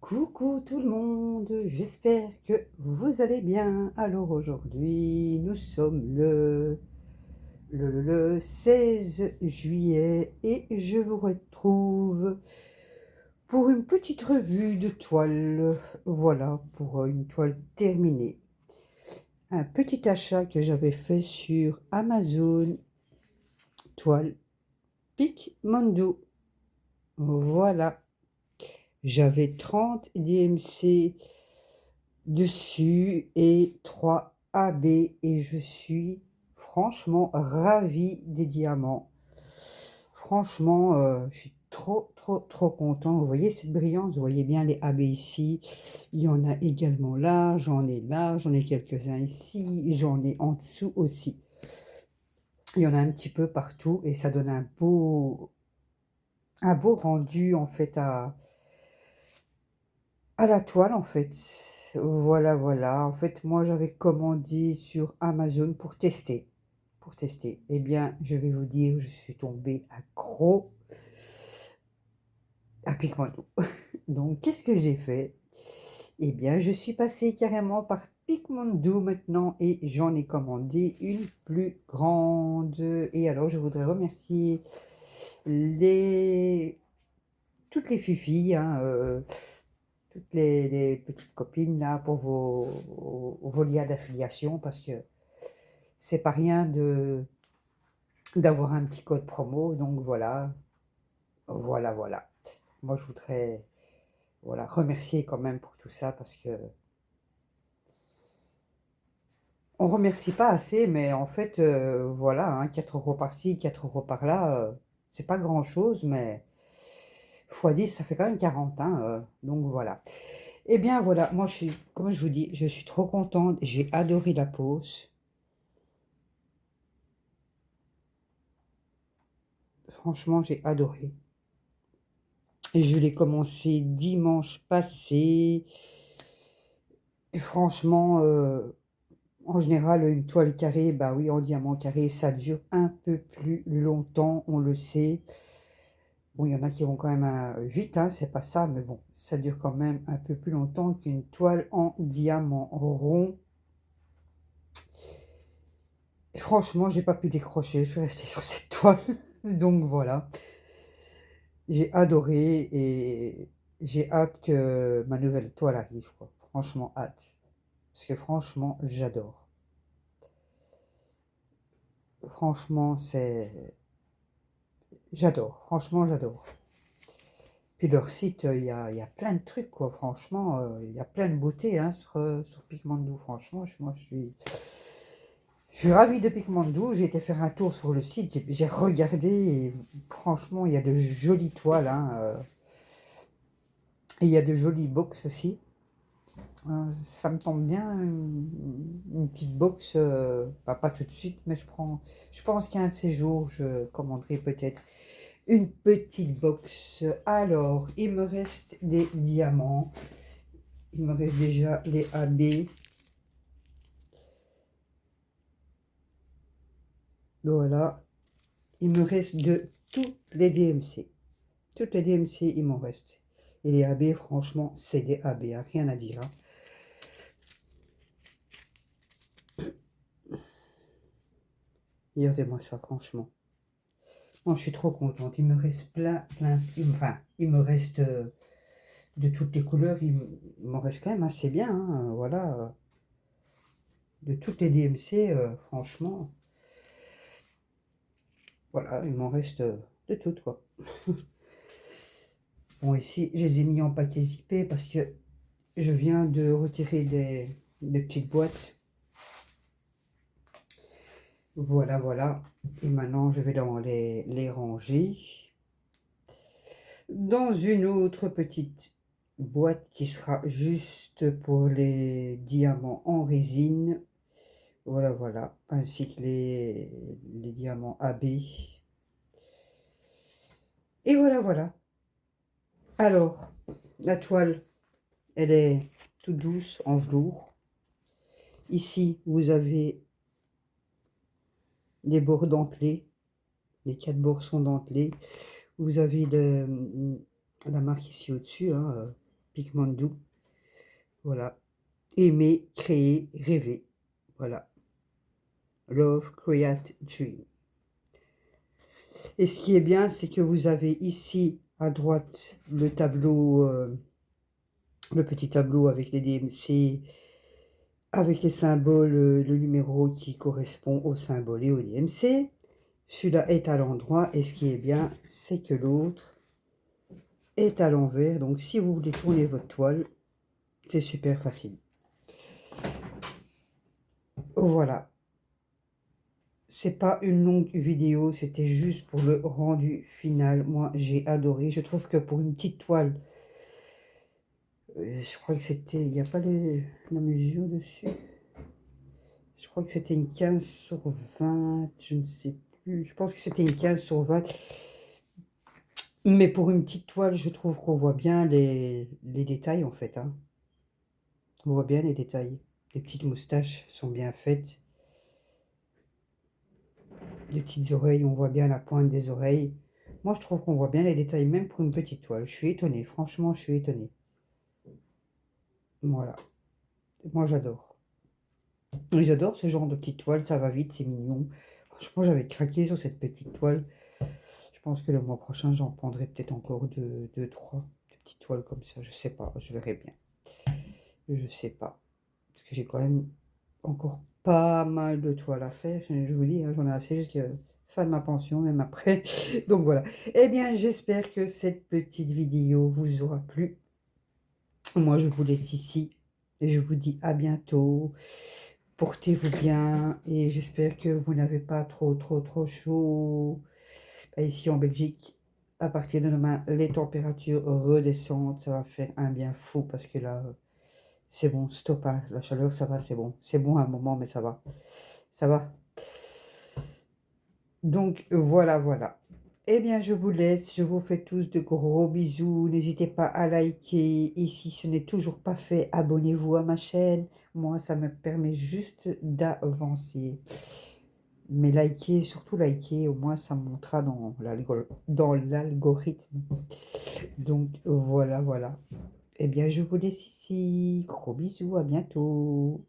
Coucou tout le monde, j'espère que vous allez bien. Alors aujourd'hui, nous sommes le 16 juillet et je vous retrouve pour une petite revue de toile. Voilà, pour une toile terminée. Un petit achat que j'avais fait sur Amazon, toile Picmondo. Voilà, j'avais 30 DMC dessus et 3 AB et je suis franchement ravie des diamants. Franchement, je suis trop content. Vous voyez cette brillance, vous voyez bien les AB ici. Il y en a également là, j'en ai quelques-uns ici, j'en ai en dessous aussi. Il y en a un petit peu partout et ça donne un beau rendu en fait à la toile en fait. Voilà, voilà. En fait, moi, j'avais commandé sur Amazon pour tester. Eh bien, je vais vous dire, je suis tombée accro à Picmondo. Donc, qu'est-ce que j'ai fait? Eh bien, je suis passée carrément par Picmondo maintenant et j'en ai commandé une plus grande. Et alors, je voudrais remercier toutes les filles, hein, toutes les petites copines là pour vos liens d'affiliation parce que c'est pas rien d'avoir un petit code promo. Donc voilà, voilà. Moi je voudrais voilà remercier quand même pour tout ça parce que on remercie pas assez, mais en fait voilà, hein, 4 € par-ci, 4 € par-là, c'est pas grand-chose, mais fois 10 ça fait quand même 40, hein, donc voilà. Et bien voilà, moi je suis, comme je vous dis, je suis trop contente, j'ai adoré la pose. Franchement, j'ai adoré. Et je l'ai commencé dimanche passé. Et franchement, en général, une toile carrée, bah oui, en diamant carré, ça dure un peu plus longtemps, on le sait. Bon, il y en a qui vont quand même vite, hein, c'est pas ça, mais bon, ça dure quand même un peu plus longtemps qu'une toile en diamant rond. Et franchement, j'ai pas pu décrocher, je suis restée sur cette toile. Donc voilà. J'ai adoré et j'ai hâte que ma nouvelle toile arrive, quoi. Franchement, hâte. Parce que franchement, j'adore. Franchement, j'adore. Franchement, j'adore. Puis leur site, il y a plein de trucs, quoi. Franchement, il y a plein de beauté hein, sur Picmondo. Franchement, moi, je suis ravie de Picmondo. J'ai été faire un tour sur le site, j'ai regardé et franchement, il y a de jolies toiles. Hein, et il y a de jolies box aussi. Ça me tombe bien, une petite box, pas tout de suite, mais je pense qu'un de ces jours, je commanderai peut-être une petite box. Alors, il me reste des diamants, il me reste déjà les AB, voilà, il me reste de toutes les DMC, il m'en reste. Et les AB, franchement, c'est des AB, hein, rien à dire. Hein. Regardez-moi ça, franchement. Moi, je suis trop contente. Il me reste enfin, il me reste de toutes les couleurs, il m'en reste quand même assez bien. Hein, voilà, de toutes les DMC, franchement, voilà, il m'en reste de toutes, quoi. Bon, ici, je les ai mis en paquet zippé parce que je viens de retirer des petites boîtes. Voilà. Et maintenant, je vais les ranger dans une autre petite boîte qui sera juste pour les diamants en résine. Voilà, ainsi que les diamants AB. Et voilà. Alors, la toile, elle est toute douce en velours. Ici, vous avez les bords dentelés. Les 4 bords sont dentelés. Vous avez la marque ici au-dessus, hein, Pigmento. Voilà. Aimer, créer, rêver. Voilà. Love, create, dream. Et ce qui est bien, c'est que vous avez ici à droite le tableau, le petit tableau avec les DMC, avec les symboles, le numéro qui correspond au symbole et au DMC. Celui-là est à l'endroit et ce qui est bien, c'est que l'autre est à l'envers. Donc si vous voulez tourner votre toile, c'est super facile. Voilà. C'est pas une longue vidéo, c'était juste pour le rendu final. Moi, j'ai adoré. Je trouve que pour une petite toile, je crois que c'était... Il n'y a pas la mesure dessus. Je crois que c'était une 15 sur 20, je ne sais plus. Je pense que c'était une 15 sur 20. Mais pour une petite toile, je trouve qu'on voit bien les détails, en fait. Hein. On voit bien les détails. Les petites moustaches sont bien faites. Les petites oreilles, on voit bien la pointe des oreilles. Moi, je trouve qu'on voit bien les détails, même pour une petite toile. Je suis étonnée, franchement, je suis étonnée. Voilà. Moi, j'adore. J'adore ce genre de petite toile, ça va vite, c'est mignon. Franchement, j'avais craqué sur cette petite toile. Je pense que le mois prochain, j'en prendrai peut-être encore deux, trois petites toiles comme ça. Je sais pas, je verrai bien. Je sais pas. Parce que j'ai quand même encore pas mal de toiles à faire. Je vous dis, hein, j'en ai assez jusqu'à fin de ma pension, même après. Donc voilà. Eh bien, j'espère que cette petite vidéo vous aura plu. Moi, je vous laisse ici. Et je vous dis à bientôt. Portez-vous bien. Et j'espère que vous n'avez pas trop chaud. Ici en Belgique, à partir de demain, les températures redescendent. Ça va faire un bien fou parce que là, c'est bon, stop. Hein. La chaleur, ça va, c'est bon. C'est bon à un moment, mais ça va. Ça va. Donc, voilà. Eh bien, je vous laisse. Je vous fais tous de gros bisous. N'hésitez pas à liker. Et si ce n'est toujours pas fait, abonnez-vous à ma chaîne. Moi, ça me permet juste d'avancer. Mais likez, surtout likez, au moins ça me montrera dans l'algorithme. Donc voilà. Eh bien, je vous laisse ici. Gros bisous, à bientôt.